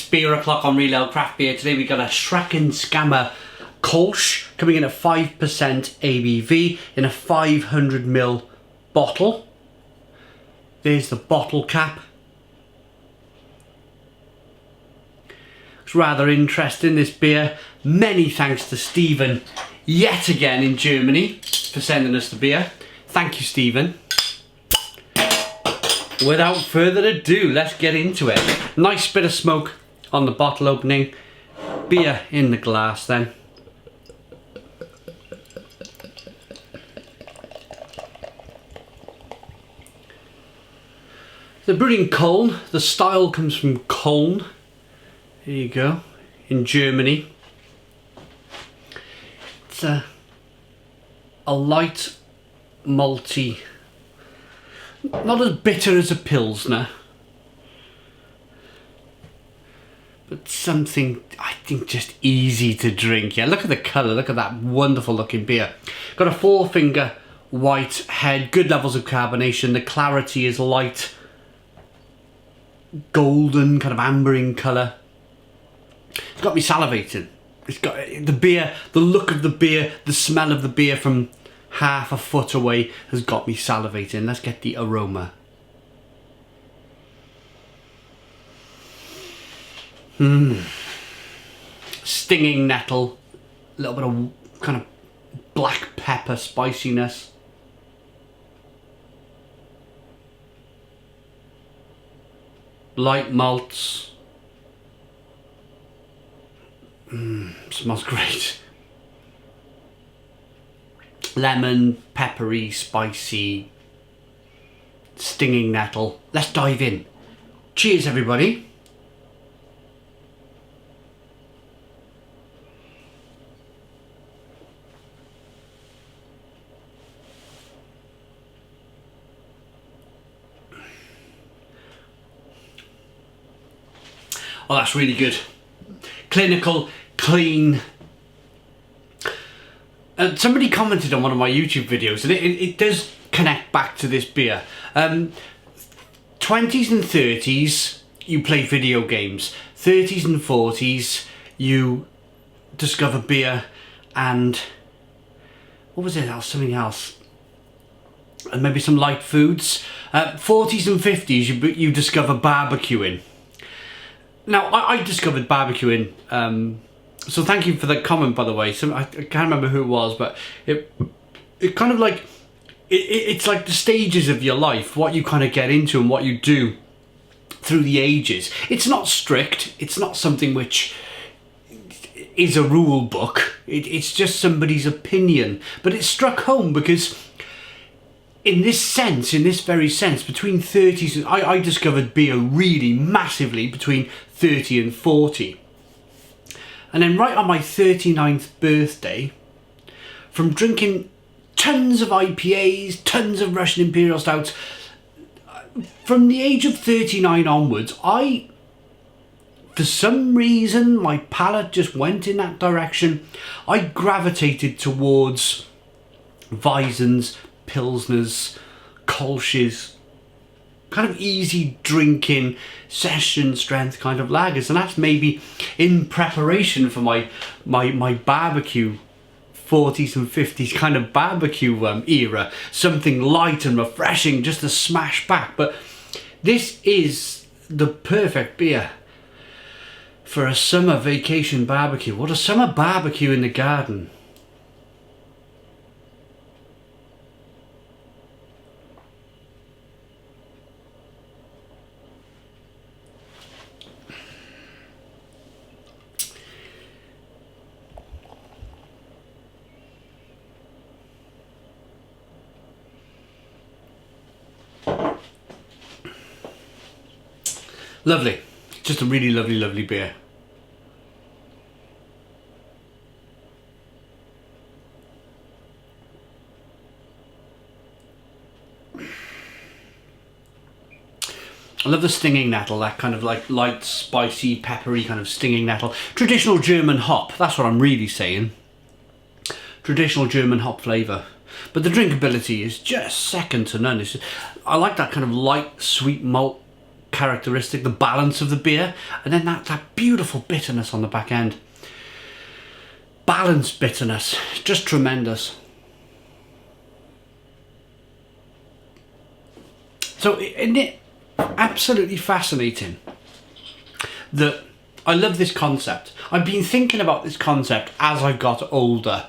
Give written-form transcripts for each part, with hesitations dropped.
Beer O'Clock on Real Ale Craft Beer. Today we got a Schreckenskammer Kolsch coming in at 5% ABV in a 500ml bottle. There's the bottle cap. It's rather interesting, this beer. Many thanks to Stephen yet again in Germany for sending us the beer. Thank you, Stephen. Without further ado, let's get into it. Nice bit of smoke on the bottle opening. Beer in the glass then. The brewing in Cologne. The style comes from Cologne. There you go. In Germany. It's a light malty. Not as bitter as a Pilsner, but something, I think, just easy to drink. Yeah, look at the colour, look at that wonderful looking beer. Got a 4-finger white head, good levels of carbonation. The clarity is light golden, kind of amber in colour. It's got me salivating. It's got the beer, the look of the beer, the smell of the beer from half a foot away has got me salivating. Let's get the aroma. Stinging nettle, a little bit of kind of black pepper spiciness. Light malts. Smells great. Lemon, peppery, spicy, stinging nettle. Let's dive in. Cheers, everybody. Oh, that's really good. Clinical, clean. Somebody commented on one of my YouTube videos, and it does connect back to this beer. 20s and 30s, you play video games. 30s and 40s, you discover beer and... what was it? Something else. And maybe some light foods. 40s and 50s, you discover barbecuing. Now, I discovered barbecuing... so thank you for the comment, by the way. I can't remember who it was, but it kind of like, it's like the stages of your life, what you kind of get into and what you do through the ages. It's not strict. It's not something which is a rule book. It's just somebody's opinion. But it struck home because in this sense, in this very sense, between 30s, I discovered beer really massively between 30 and 40. And then right on my 39th birthday, from drinking tons of IPAs, tons of Russian Imperial Stouts, from the age of 39 onwards, for some reason, my palate just went in that direction. I gravitated towards Weissens, Pilsners, Kolsches, kind of easy drinking, session strength kind of lagers, and that's maybe in preparation for my barbecue 40s and 50s kind of barbecue era, something light and refreshing just to smash back. But this is the perfect beer for a summer vacation barbecue. What a summer barbecue in the garden. Lovely. Just a really lovely, lovely beer. I love the stinging nettle, that kind of like light, spicy, peppery kind of stinging nettle. Traditional German hop, that's what I'm really saying. Traditional German hop flavour. But the drinkability is just second to none. I like that kind of light, sweet malt characteristic, the balance of the beer, and then that beautiful bitterness on the back end. Balanced bitterness, just tremendous. So isn't it absolutely fascinating that I love this concept. I've been thinking about this concept as I've got older,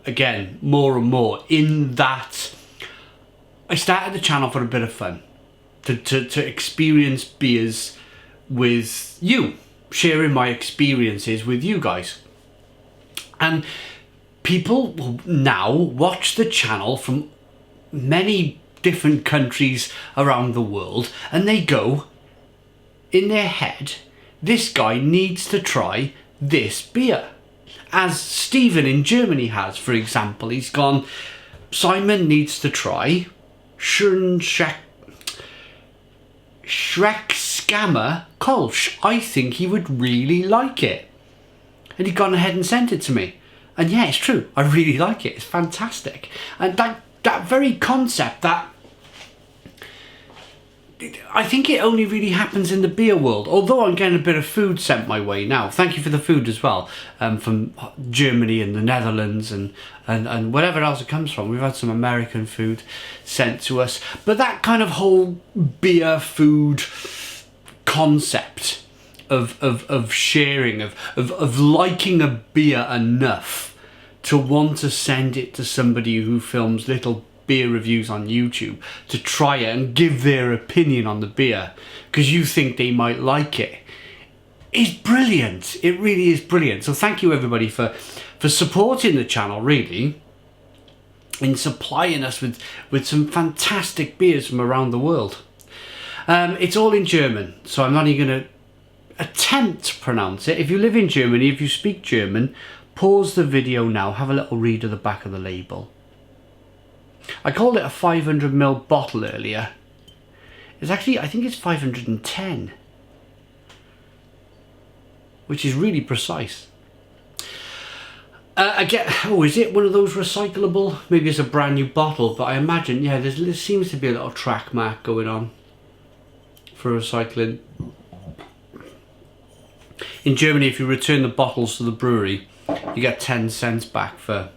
again, more and more, in that I started the channel for a bit of fun, to experience beers with you, sharing my experiences with you guys. And people now watch the channel from many different countries around the world, and they go, in their head, this guy needs to try this beer. As Stephen in Germany has, for example. He's gone, Simon needs to try Schreckenskammer Kolsch. I think he would really like it. And he'd gone ahead and sent it to me. And yeah, it's true. I really like it. It's fantastic. And that very concept, that I think it only really happens in the beer world, although I'm getting a bit of food sent my way now. Thank you for the food as well, from Germany and the Netherlands and wherever else it comes from. We've had some American food sent to us. But that kind of whole beer food concept of sharing, of liking a beer enough to want to send it to somebody who films little beer reviews on YouTube, to try it and give their opinion on the beer because you think they might like it, is brilliant. It really is brilliant. So thank you everybody for supporting the channel, really, in supplying us with some fantastic beers from around the world. It's all in German, so I'm not even going to attempt to pronounce it. If you live in Germany, if you speak German, pause the video now, have a little read of the back of the label. I called it a 500ml bottle earlier. It's actually, I think it's 510, which is really precise. Again, oh, is it one of those recyclable? Maybe it's a brand new bottle, but I imagine, yeah, there seems to be a little track mark going on for recycling. In Germany, if you return the bottles to the brewery, you get 10 cents back for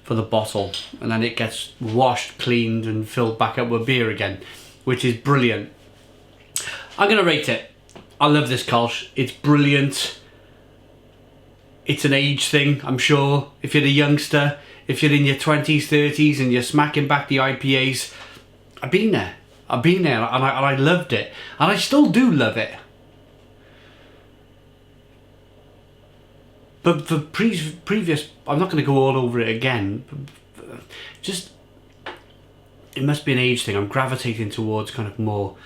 the bottle, and then it gets washed, cleaned and filled back up with beer again, which is brilliant. I'm gonna rate it. I love this Kolsch. It's brilliant. It's an age thing, I'm sure. If you're a youngster, if you're in your 20s, 30s and you're smacking back the IPAs, I've been there and I loved it, and I still do love it. But for previous, I'm not going to go all over it again. Just, it must be an age thing. I'm gravitating towards kind of more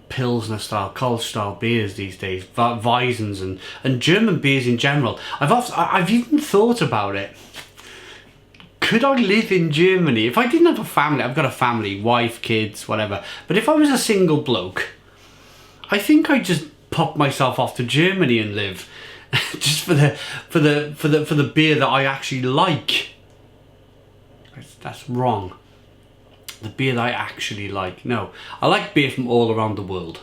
Pilsner style, Kolsch style beers these days, Weissens and German beers in general. I've even thought about it. Could I live in Germany if I didn't have a family? I've got a family, wife, kids, whatever. But if I was a single bloke, I think I'd just pop myself off to Germany and live. Just for the beer that I actually like. That's wrong. The beer that I actually like. No, I like beer from all around the world.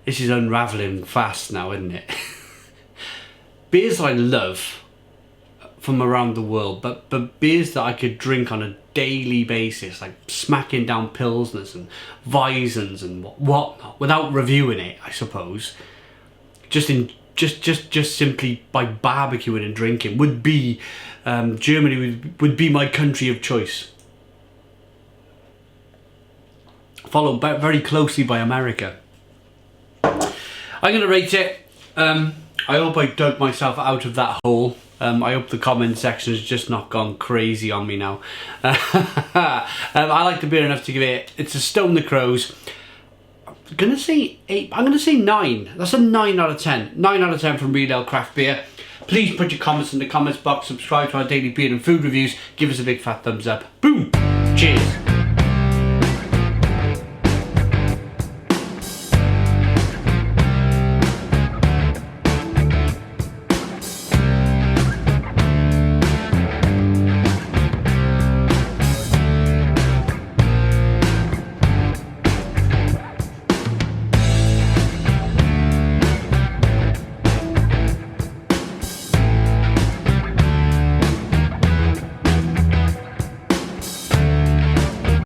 This is unraveling fast now, isn't it? Beers that I love from around the world, but beers that I could drink on a daily basis, like smacking down Pilsners and Weissens and whatnot, without reviewing it, I suppose. Just simply by barbecuing and drinking, would be Germany would be my country of choice. Followed very closely by America. I'm gonna rate it. I hope I dug myself out of that hole. I hope the comment section has just not gone crazy on me now. I like the beer enough to give it, it's a Stone the Crows. I'm gonna say 8, I'm gonna say 9. That's a 9 out of 10. 9 out of 10 from Real Ale Craft Beer. Please put your comments in the comments box, subscribe to our daily beer and food reviews, give us a big fat thumbs up. Boom! Cheers!